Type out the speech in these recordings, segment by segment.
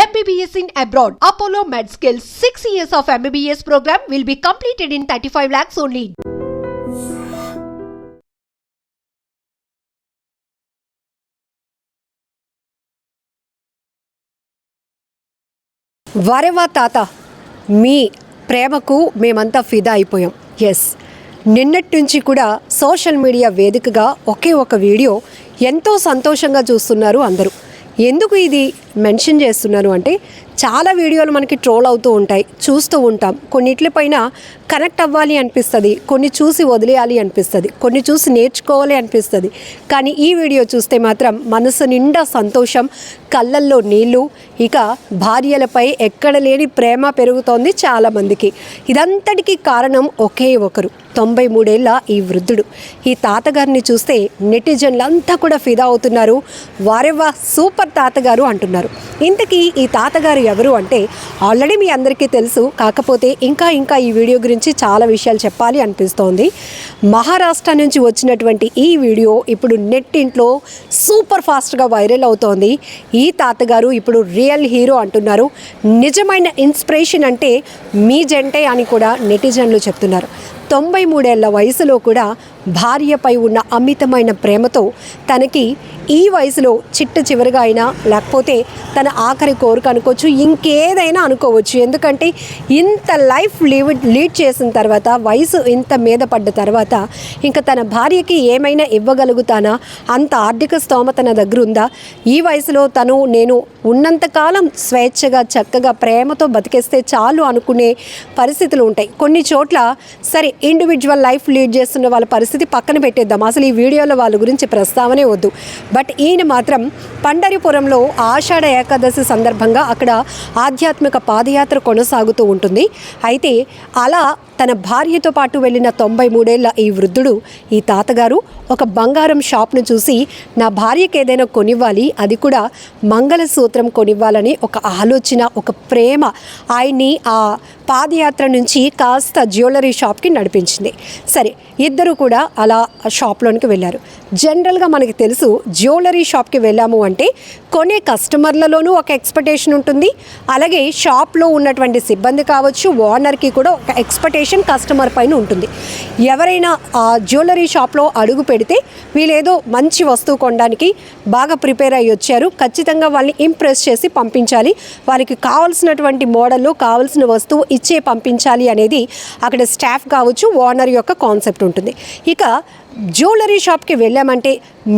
MBBS in abroad. Apollo MedSkill 6 years of MBBS program will be completed in 35 lakhs only. వారేవా తాత, మీ ప్రేమకు మేమంతా ఫిదా అయిపోయాం. ఎస్, నిన్నటి నుంచి కూడా సోషల్ మీడియా వేదికగా ఒకే ఒక వీడియో ఎంతో సంతోషంగా చూస్తున్నారు అందరూ. ఎందుకు ఇది మెన్షన్ చేస్తున్నాను అంటే, చాలా వీడియోలు మనకి ట్రోల్ అవుతూ ఉంటాయి, చూస్తూ ఉంటాం. కొన్నిట్లపైన కనెక్ట్ అవ్వాలి అనిపిస్తుంది, కొన్ని చూసి వదిలేయాలి అనిపిస్తుంది, కొన్ని చూసి నేర్చుకోవాలి అనిపిస్తుంది. కానీ ఈ వీడియో చూస్తే మాత్రం మనసు నిండా సంతోషం, కళ్ళల్లో నీళ్ళు, ఇక భార్యలపై ఎక్కడ లేని ప్రేమ పెరుగుతోంది చాలామందికి. ఇదంతటికీ కారణం ఒకే ఒకరు, 93 ఏళ్ల ఈ వృద్ధుడు. ఈ తాతగారిని చూస్తే నెటిజన్లంతా కూడా ఫిదా అవుతున్నారు. వారెవ్వా సూపర్ తాతగారు అంటున్నారు. ఇంతకీ ఈ తాతగారు ఎవరు అంటే ఆల్రెడీ మీ అందరికీ తెలుసు. కాకపోతే ఇంకా ఈ వీడియో గురించి చాలా విషయాలు చెప్పాలి అనిపిస్తోంది. మహారాష్ట్ర నుంచి వచ్చినటువంటి ఈ వీడియో ఇప్పుడు నెట్టింట్లో సూపర్ ఫాస్ట్గా వైరల్ అవుతోంది. ఈ తాతగారు ఇప్పుడు రియల్ హీరో అంటున్నారు. నిజమైన ఇన్స్పిరేషన్ అంటే మీ జంటే అని కూడా నెటిజన్లు చెప్తున్నారు. 93 ఏళ్ల వయసులో కూడా భార్యపై ఉన్న అమితమైన ప్రేమతో తనకి ఈ వయసులో చిట్ట చివరిగా అయినా, లేకపోతే తన ఆఖరి కోరిక అనుకోవచ్చు, ఇంకేదైనా అనుకోవచ్చు. ఎందుకంటే ఇంత లైఫ్ లీడ్ చేసిన తర్వాత, వయసు ఇంత మీద పడ్డ తర్వాత ఇంకా తన భార్యకి ఏమైనా ఇవ్వగలుగుతానా, అంత ఆర్థిక స్తోమత తన దగ్గర ఉందా, ఈ వయసులో నేను ఉన్నంతకాలం స్వేచ్ఛగా చక్కగా ప్రేమతో బతికేస్తే చాలు అనుకునే పరిస్థితులు ఉంటాయి. కొన్ని చోట్ల సరే ఇండివిజువల్ లైఫ్ లీడ్ చేస్తున్న వాళ్ళ పరిస్థితి పక్కన పెట్టేద్దాం, అసలు ఈ వీడియోలో వాళ్ళ గురించి ప్రస్తావనే వద్దు. బట్ ఈయన మాత్రం పండరిపురంలో ఆషాఢ ఏకాదశి సందర్భంగా అక్కడ ఆధ్యాత్మిక పాదయాత్ర కొనసాగుతూ ఉంటుంది. అయితే అలా తన భార్యతో పాటు వెళ్ళిన 93 ఏళ్ల ఈ వృద్ధుడు, ఈ తాతగారు ఒక బంగారం షాప్ను చూసి నా భార్యకి ఏదైనా కొనివ్వాలి, అది కూడా మంగళసూత్రం కొనివ్వాలని ఒక ఆలోచన, ఒక ప్రేమ ఆయన్ని ఆ పాదయాత్ర నుంచి కాస్త జ్యువెలరీ షాప్కి నడిపించింది. సరే, ఇద్దరు కూడా అలా షాప్లోనికి వెళ్ళారు. జనరల్గా మనకి తెలుసు, జ్యువెలరీ షాప్కి వెళ్ళాము అంటే కొనే కస్టమర్లలోనూ ఒక ఎక్స్పెక్టేషన్ ఉంటుంది, అలాగే షాప్లో ఉన్నటువంటి సిబ్బంది కావచ్చు, ఓనర్కి కూడా ఒక ఎక్స్పెక్టేషన్ కస్టమర్ పైన ఉంటుంది. ఎవరైనా ఆ జ్యువెలరీ షాప్లో అడుగు పెడితే వీళ్ళేదో మంచి వస్తువు కొనడానికి బాగా ప్రిపేర్ అయ్యి వచ్చారు, ఖచ్చితంగా వాళ్ళని ఇంప్రెస్ చేసి పంపించాలి, వాళ్ళకి కావాల్సినటువంటి మోడల్లో కావాల్సిన వస్తువు ఇచ్చే పంపించాలి అనేది అక్కడ స్టాఫ్ కావచ్చు, ఓనర్ యొక్క కాన్సెప్ట్ ఉంటుంది. ఇక జ్యువెలరీ షాప్కి వెళ్ళామంటే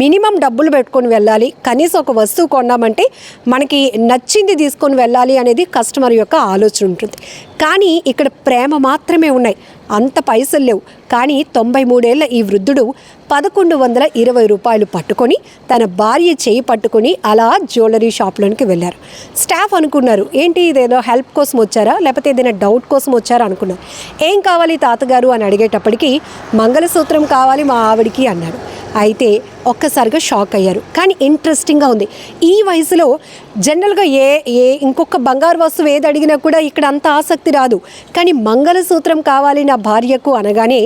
మినిమం డబ్బులు పెట్టుకొని వెళ్ళాలి, కనీసం ఒక వస్తువు కొన్నామంటే మనకి నచ్చింది తీసుకొని వెళ్ళాలి అనేది కస్టమర్ యొక్క ఆలోచన ఉంటుంది. కానీ ఇక్కడ ప్రేమ మాత్రమే ఉన్నాయి, అంత పైసలు లేవు. కానీ 93 ఏళ్ల ఈ వృద్ధుడు 1120 రూపాయలు పట్టుకొని తన భార్య చేయి పట్టుకొని అలా జ్యువెలరీ షాప్లోనికి వెళ్ళారు. స్టాఫ్ అనుకున్నారు, ఏంటి ఇదేదో హెల్ప్ కోసం వచ్చారా, లేకపోతే ఏదైనా డౌట్ కోసం వచ్చారా అనుకున్నారు. ఏం కావాలి తాతగారు అని అడిగేటప్పటికి మంగళసూత్రం కావాలి మా ఆవిడికి అన్నాడు. అయితే ఒక్కసారిగా షాక్ అయ్యారు. కానీ ఇంట్రెస్టింగ్గా ఉంది. ఈ వయసులో జనరల్గా ఇంకొక బంగారు వస్తువు ఏది అడిగినా కూడా ఇక్కడ అంత ఆసక్తి రాదు. కానీ మంగళసూత్రం కావాలి నా భార్యకు అనగానే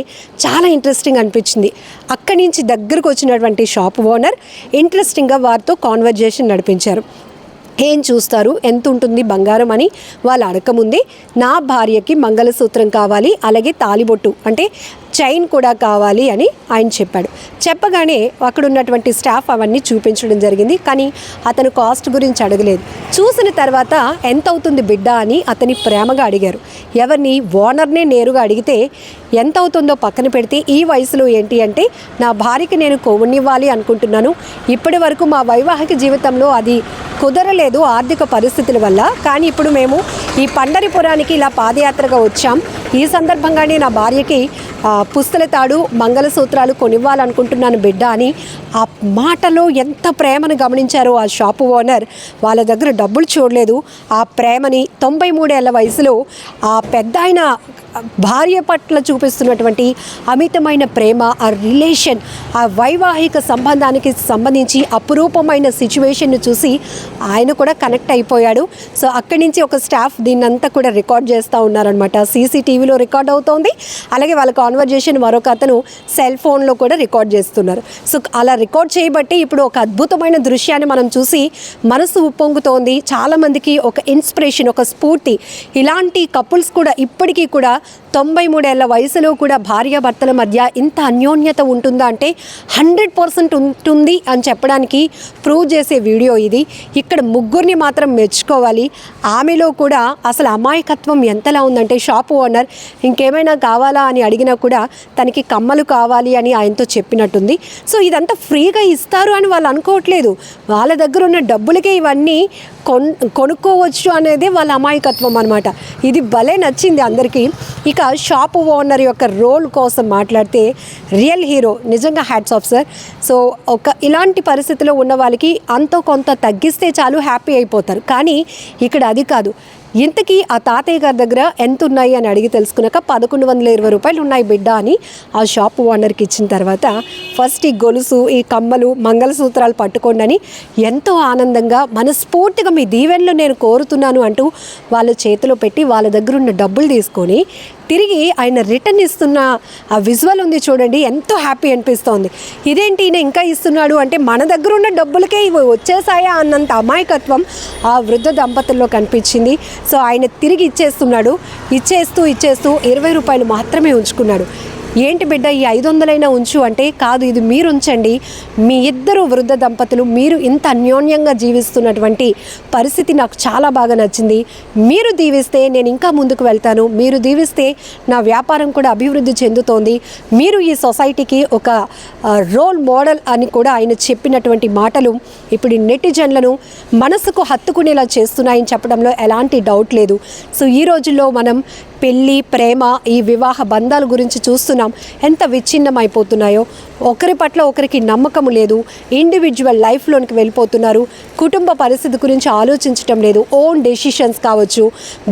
చాలా ఇంట్రెస్టింగ్ అనిపించింది. అక్కడి నుంచి దగ్గరకు వచ్చినటువంటి షాప్ ఓనర్ ఇంట్రెస్టింగ్గా వారితో కాన్వర్జేషన్ నడిపించారు. ఏం చూస్తారు, ఎంత ఉంటుంది బంగారం అని వాళ్ళు అడగకముందే నా భార్యకి మంగళసూత్రం కావాలి, అలాగే తాలిబొట్టు అంటే చైన్ కూడా కావాలి అని ఆయన చెప్పాడు. చెప్పగానే అక్కడ ఉన్నటువంటి స్టాఫ్ అవన్నీ చూపించడం జరిగింది. కానీ అతను కాస్ట్ గురించి అడగలేదు. చూసిన తర్వాత ఎంత అవుతుంది బిడ్డ అని అతని ప్రేమగా అడిగారు. ఎవరిని, ఓనర్నే నేరుగా అడిగితే ఎంత అవుతుందో పక్కన పెడితే ఈ వయసులో ఏంటి అంటే నా భార్యకి నేను కొనివ్వాలి అనుకుంటున్నాను, ఇప్పటి వరకు మా వైవాహిక జీవితంలో అది కుదరలేదు ఆర్థిక పరిస్థితుల వల్ల, కానీ ఇప్పుడు మేము ఈ పండరిపురానికి ఇలా పాదయాత్రగా వచ్చాం, ఈ సందర్భంగానే నా భార్యకి పుస్తల తాడు మంగళసూత్రాలు కొనివ్వాలనుకుంటున్నాను బిడ్డ అని ఆ మాటలో ఎంత ప్రేమను గమనించారో ఆ షాపు ఓనర్. వాళ్ళ దగ్గర డబ్బులు చూడలేదు, ఆ ప్రేమని 93 ఏళ్ల వయసులో ఆ పెద్ద ఆయన భార్య పట్ల చూపిస్తున్నటువంటి అమితమైన ప్రేమ, ఆ రిలేషన్, ఆ వైవాహిక సంబంధానికి సంబంధించి అపురూపమైన సిచ్యువేషన్ను చూసి ఆయన కూడా కనెక్ట్ అయిపోయాడు. సో అక్కడి నుంచి ఒక స్టాఫ్ దీన్నంతా కూడా రికార్డ్ చేస్తూ ఉన్నారనమాట. సీసీటీవీ సీసీటీవీలో రికార్డ్ అవుతోంది. అలాగే వాళ్ళ కాన్వర్జేషన్ మరొక అతను సెల్ ఫోన్లో కూడా రికార్డ్ చేస్తున్నారు. సో అలా రికార్డ్ చేయబట్టి ఇప్పుడు ఒక అద్భుతమైన దృశ్యాన్ని మనం చూసి మనసు ఉప్పొంగుతోంది. చాలామందికి ఒక ఇన్స్పిరేషన్, ఒక స్ఫూర్తి. ఇలాంటి కపుల్స్ కూడా ఇప్పటికీ కూడా 93 ఏళ్ల వయసులో కూడా భార్యాభర్తల మధ్య ఇంత అన్యోన్యత ఉంటుందా అంటే 100% ఉంటుంది అని చెప్పడానికి ప్రూవ్ చేసే వీడియో ఇది. ఇక్కడ ముగ్గురిని మాత్రం మెచ్చుకోవాలి. ఆమెలో కూడా అసలు అమాయకత్వం ఎంతలా ఉందంటే, షాప్ ఓనర్ ఇంకేమైనా కావాలా అని అడిగినా కూడా తనకి కమ్మలు కావాలి అని ఆయనతో చెప్పినట్టుంది. సో ఇదంతా ఫ్రీగా ఇస్తారు అని వాళ్ళు అనుకోవట్లేదు. వాళ్ళ దగ్గర ఉన్న డబ్బులకే ఇవన్నీ కొనుక్కోవచ్చు అనేది వాళ్ళ అమాయకత్వం అనమాట. ఇది భలే నచ్చింది అందరికీ. ఇక షాప్ ఓనర్ యొక్క రోల్ కోసం మాట్లాడితే రియల్ హీరో, నిజంగా హ్యాట్స్ ఆఫ్ సార్. సో ఇలాంటి పరిస్థితిలో ఉన్న వాళ్ళకి అంతో కొంత తగ్గిస్తే చాలు హ్యాపీ అయిపోతారు. కానీ ఇక్కడ అది కాదు. ఇంతకీ ఆ తాతయ్య గారి దగ్గర ఎంత ఉన్నాయి అని అడిగి తెలుసుకున్నాక 1120 రూపాయలు ఉన్నాయి బిడ్డ అని ఆ షాప్ ఓనర్కి ఇచ్చిన తర్వాత ఫస్ట్ ఈ గొలుసు, ఈ కమ్మలు, మంగళసూత్రాలు పట్టుకోండి అని ఎంతో ఆనందంగా మనస్ఫూర్తిగా మీ దీవెనలు నేను కోరుతున్నాను అంటూ వాళ్ళ చేతిలో పెట్టి వాళ్ళ దగ్గర ఉన్న డబ్బులు తీసుకొని తిరిగి ఆయన రిటర్న్ ఇస్తున్న ఆ విజువల్ ఉంది చూడండి, ఎంతో హ్యాపీ అనిపిస్తోంది. ఇదేంటి ఈయన ఇంకా ఇస్తున్నాడు అంటే మన దగ్గర ఉన్న డబ్బులకే ఇవి వచ్చేసాయా అన్నంత అమాయకత్వం ఆ వృద్ధ దంపతుల్లో కనిపించింది. సో ఆయన తిరిగి ఇచ్చేస్తున్నాడు. ఇచ్చేస్తూ 20 రూపాయలు మాత్రమే ఉంచుకున్నాడు. ఏంటి బిడ్డ ఈ 500 ఉంచు అంటే, కాదు ఇది మీరు ఉంచండి, మీ ఇద్దరు వృద్ధ దంపతులు మీరు ఇంత అన్యోన్యంగా జీవిస్తున్నటువంటి పరిస్థితి నాకు చాలా బాగా నచ్చింది. మీరు దీవిస్తే నేను ఇంకా ముందుకు వెళ్తాను, మీరు దీవిస్తే నా వ్యాపారం కూడా అభివృద్ధి చెందుతోంది, మీరు ఈ సొసైటీకి ఒక రోల్ మోడల్ అని కూడా ఆయన చెప్పినటువంటి మాటలు ఇప్పుడు నెటిజన్లను మనసుకు హత్తుకునేలా చేస్తున్నాయని చెప్పడంలో ఎలాంటి డౌట్ లేదు. సో ఈ రోజుల్లో మనం పెళ్ళి, ప్రేమ, ఈ వివాహ బంధాల గురించి చూస్తున్నాం ఎంత విచ్ఛిన్నమైపోతున్నాయో. ఒకరి పట్ల ఒకరికి నమ్మకం లేదు. ఇండివిజువల్ లైఫ్లోనికి వెళ్ళిపోతున్నారు. కుటుంబ పరిస్థితి గురించి ఆలోచించటం లేదు. ఓన్ డెసిషన్స్ కావచ్చు,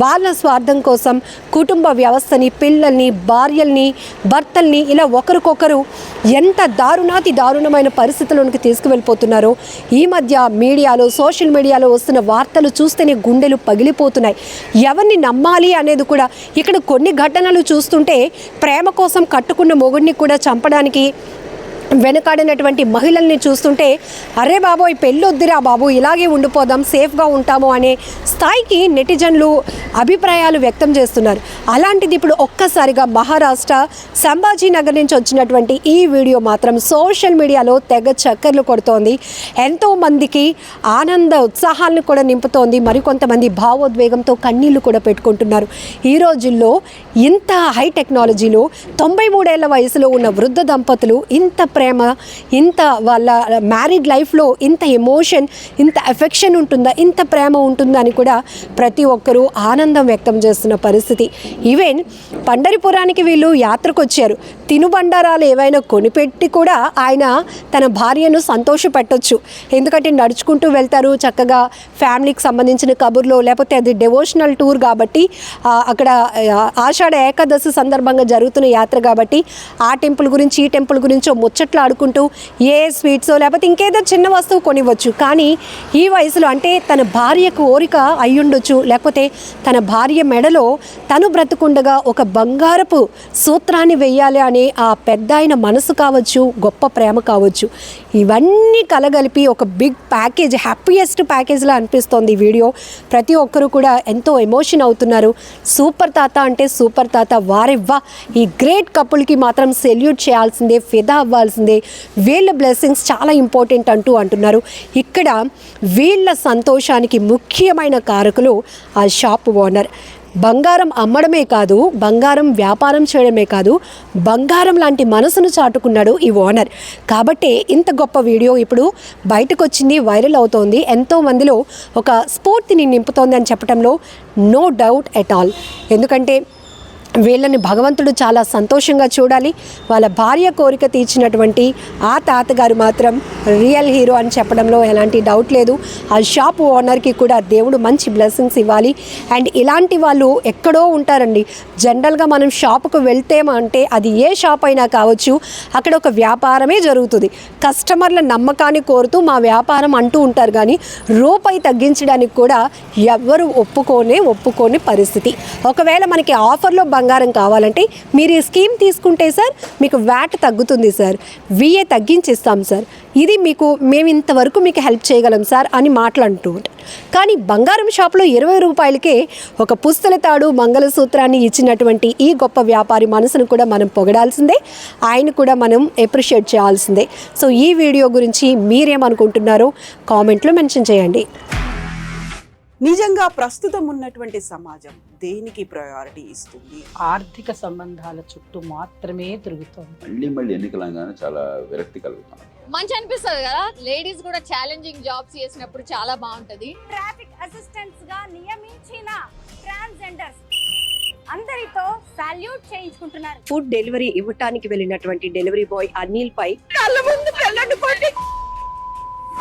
వాళ్ళ స్వార్థం కోసం కుటుంబ వ్యవస్థని, పిల్లల్ని, భార్యల్ని, భర్తల్ని ఇలా ఒకరికొకరు ఎంత దారుణమైన పరిస్థితుల్లోనికి తీసుకువెళ్ళిపోతున్నారో ఈ మధ్య మీడియాలో, సోషల్ మీడియాలో వస్తున్న వార్తలు చూస్తేనే గుండెలు పగిలిపోతున్నాయి. ఎవరిని నమ్మాలి అనేది కూడా ఇక్కడ కొన్ని ఘటనలు చూస్తుంటే ప్రేమ కోసం కట్టుకున్న మొగుడిని కూడా చంపడానికి వెనకాడినటువంటి మహిళల్ని చూస్తుంటే అరే బాబోయ్ పెళ్ళొద్దురా బాబు, ఇలాగే ఉండిపోదాం, సేఫ్గా ఉంటాము అనే స్థాయికి నెటిజన్లు అభిప్రాయాలు వ్యక్తం చేస్తున్నారు. అలాంటిది ఇప్పుడు ఒక్కసారిగా మహారాష్ట్ర సంభాజీనగర్ నుంచి వచ్చినటువంటి ఈ వీడియో మాత్రం సోషల్ మీడియాలో తెగ చక్కర్లు కొడుతోంది. ఎంతోమందికి ఆనంద ఉత్సాహాలను కూడా నింపుతోంది. మరికొంతమంది భావోద్వేగంతో కన్నీళ్లు కూడా పెట్టుకుంటున్నారు. ఈ రోజుల్లో ఇంత హై టెక్నాలజీలో 93 ఏళ్ల వయసులో ఉన్న వృద్ధ దంపతులు ఇంత ప్రేమ, ఇంత వాళ్ళ మ్యారీడ్ లైఫ్లో ఇంత ఎమోషన్, ఇంత ఎఫెక్షన్ ఉంటుందా, ఇంత ప్రేమ ఉంటుందా అని కూడా ప్రతి ఒక్కరూ ఆనందం వ్యక్తం చేస్తున్న పరిస్థితి. ఈవెన్ పండరిపురానికి వీళ్ళు యాత్రకు వచ్చారు. తినుబండారాలు ఏవైనా కొనిపెట్టి కూడా ఆయన తన భార్యను సంతోషపెట్టొచ్చు. ఎందుకంటే నడుచుకుంటూ వెళ్తారు, చక్కగా ఫ్యామిలీకి సంబంధించిన కబుర్లో, లేకపోతే అది డెవోషనల్ టూర్ కాబట్టి అక్కడ ఆషాఢ ఏకాదశి సందర్భంగా జరుగుతున్న యాత్ర కాబట్టి ఆ టెంపుల్ గురించి ఈ టెంపుల్ గురించో ముచ్చట్లు ఆడుకుంటూ ఏ స్వీట్సో లేకపోతే ఇంకేదో చిన్న వస్తువు కొనివ్వచ్చు. కానీ ఈ వయసులో అంటే తన భార్యకు ఓరిక అయ్యుండొచ్చు, లేకపోతే తన భార్య మెడలో తను బ్రతుకుండగా ఒక బంగారపు సూత్రాన్ని వెయ్యాలి అనే ఆ పెద్ద ఆయన మనసు కావచ్చు, గొప్ప ప్రేమ కావచ్చు, ఇవన్నీ కలగలిపి ఒక బిగ్ ప్యాకేజ్, హ్యాపీయెస్ట్ ప్యాకేజ్లా అనిపిస్తోంది ఈ వీడియో. ప్రతి ఒక్కరూ కూడా ఎంతో ఎమోషన్ అవుతున్నారు. సూపర్ తాత అంటే సూపర్ తాత, వారెవ్వా ఈ గ్రేట్ కపుల్కి మాత్రం సెల్యూట్ చేయాల్సిందే, ఫిదా అవ్వాల్సిందే. వీళ్ళ బ్లెస్సింగ్స్ చాలా ఇంపార్టెంట్ అంటున్నారు. ఇక్కడ వీళ్ళ సంతోషానికి ముఖ్యమైన కారకులు ఆ షాప్ ఓనర్. బంగారం అమ్మడమే కాదు, బంగారం వ్యాపారం చేయడమే కాదు, బంగారం లాంటి మనసును చాటుకున్నాడు ఈ ఓనర్. కాబట్టి ఇంత గొప్ప వీడియో ఇప్పుడు బయటకు వచ్చింది, వైరల్ అవుతోంది, ఎంతో మందిలో ఒక స్ఫూర్తిని నింపుతోంది అని చెప్పడంలో నో డౌట్ ఎట్ ఆల్. ఎందుకంటే వీళ్ళని భగవంతుడు చాలా సంతోషంగా చూడాలి. వాళ్ళ భార్య కోరిక తీర్చినటువంటి ఆ తాతగారు మాత్రం రియల్ హీరో అని చెప్పడంలో ఎలాంటి డౌట్ లేదు. ఆ షాప్ ఓనర్కి కూడా దేవుడు మంచి బ్లెస్సింగ్స్ ఇవ్వాలి. అండ్ ఇలాంటి వాళ్ళు ఎక్కడో ఉంటారండి. జనరల్గా మనం షాపుకు వెళ్తేమంటే అది ఏ షాప్ అయినా కావచ్చు, అక్కడ ఒక వ్యాపారమే జరుగుతుంది. కస్టమర్ల నమ్మకాన్ని కోరుతూ మా వ్యాపారం అంటూ ఉంటారు. కానీ రూపాయి తగ్గించడానికి కూడా ఎవ్వరు ఒప్పుకోని పరిస్థితి. ఒకవేళ మనకి ఆఫర్లో బంగారం కావాలంటే మీరు ఈ స్కీమ్ తీసుకుంటే సార్ మీకు వ్యాట్ తగ్గుతుంది సార్, విఏ తగ్గించిస్తాం సార్, ఇది మీకు మేము ఇంతవరకు మీకు హెల్ప్ చేయగలం సార్ అని మాట్లాడుతూ ఉంటారు. కానీ బంగారం షాప్లో 20 రూపాయలకే ఒక పుస్తల తాడు మంగళసూత్రాన్ని ఇచ్చినటువంటి ఈ గొప్ప వ్యాపారి మనసును కూడా మనం పొగడాల్సిందే, ఆయన కూడా మనం అప్రిషియేట్ చేయాల్సిందే. సో ఈ వీడియో గురించి మీరేమనుకుంటున్నారో కామెంట్లో మెన్షన్ చేయండి. నిజంగా ప్రస్తుతం ఉన్నటువంటి సమాజం దేనికి ప్రయారిటీ ఇస్తుంది? ఆర్థిక సంబంధాల చుట్టూ మాత్రమే తిరుగుతుంది. మళ్ళీ ఎన్నికలంగానే చాలా విరక్తి కలుగుతాను. మంచి అనిపిస్తుంది కదా, లేడీస్ కూడా ఛాలెంజింగ్ జాబ్స్ చేసినప్పుడు చాలా బాగుంటది. ట్రాఫిక్ అసిస్టెంట్స్ గా నియమించిన ట్రాన్స్జెండర్స్ అందరితో సాల్యూట్ చేయించుకుంటున్నారు. ఫుడ్ డెలివరీ ఇవ్వటానికి వెళ్ళినటువంటి డెలివరీ బాయ్ అనిల్ పై కళ్ళ ముందు